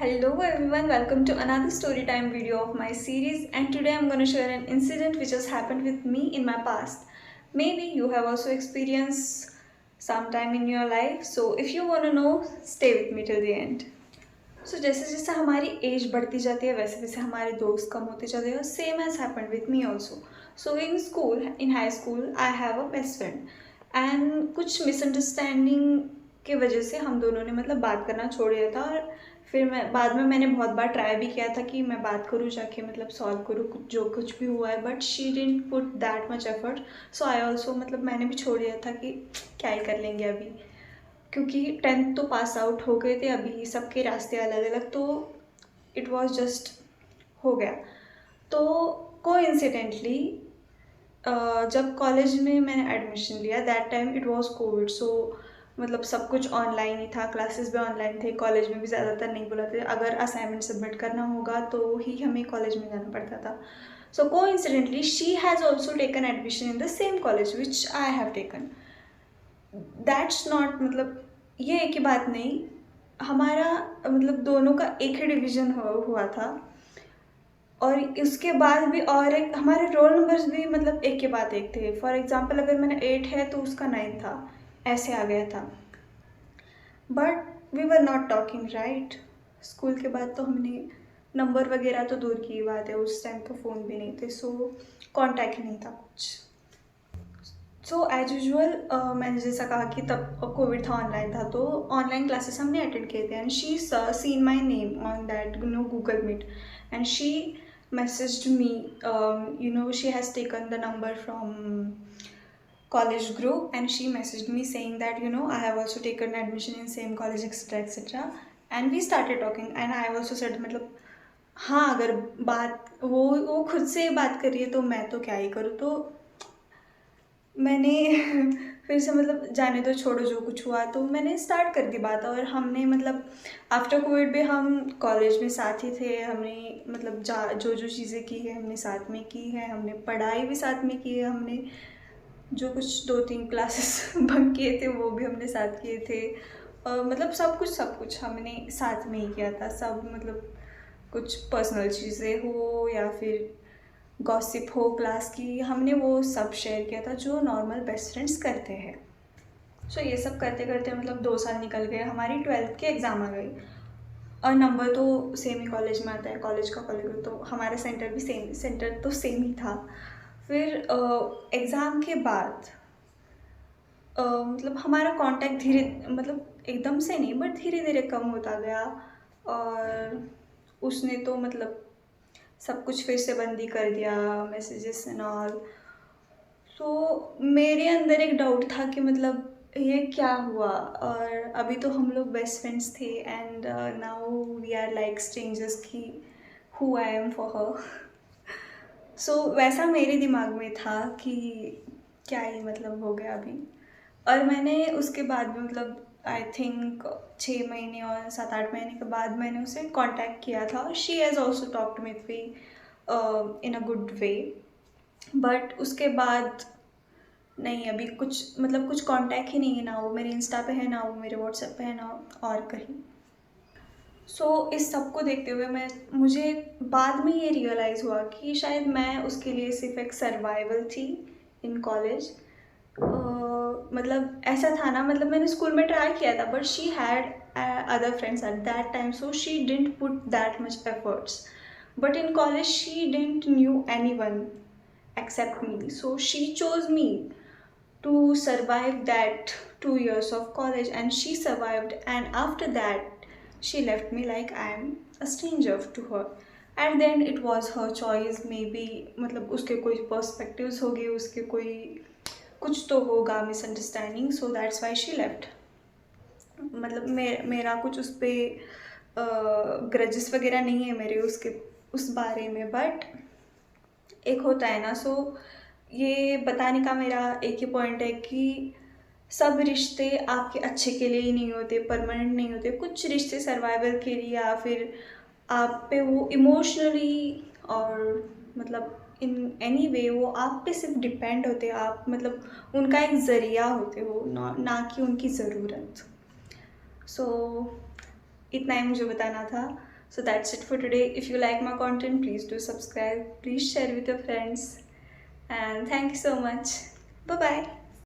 Hello everyone, welcome to another story time video of my series, and today I'm going to share an incident which has happened with me in my past. Maybe you have also experienced sometime in your life, so if you want to know, stay with me till the end. So जैसे जैसे हमारी as बढ़ती जाती है वैसे वैसे हमारे दोस्त कम होते जाते हैं. Same has happened with me also. So in high school I have a best friend and कुछ मिसअंडरस्टैंडिंग की वजह से हम दोनों ने मतलब बात करना छोड़ दिया था. और फिर बाद में मैंने बहुत बार ट्राई भी किया था कि मैं बात करूँ जाके मतलब सॉल्व करूँ जो कुछ भी हुआ है, but she didn't put that much effort. So I also मतलब मैंने भी छोड़ दिया था कि क्या ही कर लेंगे अभी, क्योंकि टेंथ तो पास आउट हो गए थे, अभी सबके रास्ते अलग अलग. तो इट वॉज जस्ट हो गया. तो कोइंसिडेंटली जब कॉलेज में मैंने एडमिशन लिया that time it was Covid. So मतलब सब कुछ ऑनलाइन ही था, क्लासेस भी ऑनलाइन थे, कॉलेज में भी ज़्यादातर नहीं बुलाते. अगर असाइनमेंट सबमिट करना होगा तो ही हमें कॉलेज में जाना पड़ता था. So coincidentally she has also taken admission in the same college which I have taken. That's not मतलब ये एक ही बात नहीं, हमारा मतलब दोनों का एक ही डिवीज़न हुआ था. और उसके बाद भी और एक हमारे रोल नंबर्स भी मतलब एक के बाद एक थे. फॉर एग्ज़ाम्पल अगर मैंने 8 है तो उसका 9 था, ऐसे आ गया था. But we were not talking right. School के बाद तो हमने नंबर वगैरह तो दूर की बात है, उस टाइम तो फ़ोन भी नहीं थे, सो कांटेक्ट ही नहीं था कुछ. सो एज यूजुअल मैंने जैसा कहा कि तब कोविड था, ऑनलाइन था, तो ऑनलाइन क्लासेस हमने अटेंड किए थे. And she seen my name on that Google Meet and she messaged me. She has taken the number from college group and she messaged me saying that I have also taken admission in same college etc etc. And we started talking and I also said मतलब हाँ, अगर बात वो खुद से बात कर रही है तो मैं तो क्या ही करूँ. तो मैंने फिर से मतलब जाने दो, छोड़ो जो कुछ हुआ, तो मैंने स्टार्ट कर दी बात. और हमने मतलब आफ्टर कोविड भी हम कॉलेज में साथ ही थे. हमने मतलब जो जो चीज़ें की है हमने साथ में की है, हमने पढ़ाई भी साथ में की है, हमने जो कुछ 2-3 क्लासेस बंक किए थे वो भी हमने साथ किए थे. और मतलब सब कुछ हमने साथ में ही किया था. सब मतलब कुछ पर्सनल चीज़ें हो या फिर गॉसिप हो क्लास की, हमने वो सब शेयर किया था जो नॉर्मल बेस्ट फ्रेंड्स करते हैं. सो ये सब करते करते मतलब 2 साल निकल गए, हमारी 12th के एग्ज़ाम आ गई. और नंबर तो सेम ही कॉलेज में आता है, कॉलेज का कॉलेज, तो हमारा सेंटर तो सेम ही था. फिर एग्ज़ाम के बाद मतलब हमारा कांटेक्ट धीरे मतलब एकदम से नहीं बट धीरे धीरे कम होता गया. और उसने तो मतलब सब कुछ फिर से बंद ही कर दिया, मैसेजेस एंड ऑल. सो मेरे अंदर एक डाउट था कि मतलब ये क्या हुआ. और अभी तो हम लोग बेस्ट फ्रेंड्स थे and now we are like strangers की who I am for her. So वैसा मेरे दिमाग में था कि क्या ही मतलब हो गया अभी. और मैंने उसके बाद भी मतलब आई थिंक 6 महीने और 7-8 महीने के बाद मैंने उसे कांटेक्ट किया था. She has also talked with me in a good way. But उसके बाद नहीं, अभी कुछ मतलब कुछ कांटेक्ट ही नहीं है. ना वो मेरे इंस्टा पे है, ना वो मेरे व्हाट्सएप पे है, ना और कहीं. सो इस सब को देखते हुए मुझे बाद में ये रियलाइज़ हुआ कि शायद मैं उसके लिए सिर्फ एक सर्वाइवल थी इन कॉलेज. मतलब ऐसा था ना, मतलब मैंने स्कूल में ट्राई किया था but she had other friends at that time, so she didn't put that much efforts. But in college she didn't knew any one except me, so she chose me to survive that 2 years of college and she survived. And after that she left me like I am a stranger to her. And then it was her choice, maybe मतलब उसके कोई perspectives होंगे, उसके कोई कुछ तो होगा misunderstanding, so that's why she left. मतलब मेरा कुछ उस पर ग्रजेस वगैरह नहीं है मेरे उस बारे में. बट एक होता है ना, सो ये बताने का मेरा एक ही पॉइंट है कि सब रिश्ते आपके अच्छे के लिए ही नहीं होते, परमानेंट नहीं होते. कुछ रिश्ते सर्वाइवल के लिए या फिर आप पे वो इमोशनली और मतलब इन एनी वे वो आप पे सिर्फ डिपेंड होते हैं. आप मतलब उनका एक ज़रिया होते हो, ना कि उनकी ज़रूरत. सो इतना ही मुझे बताना था. So that's it for today. If you like my content, please do subscribe, please share with your friends, and thank you so much. Bye bye.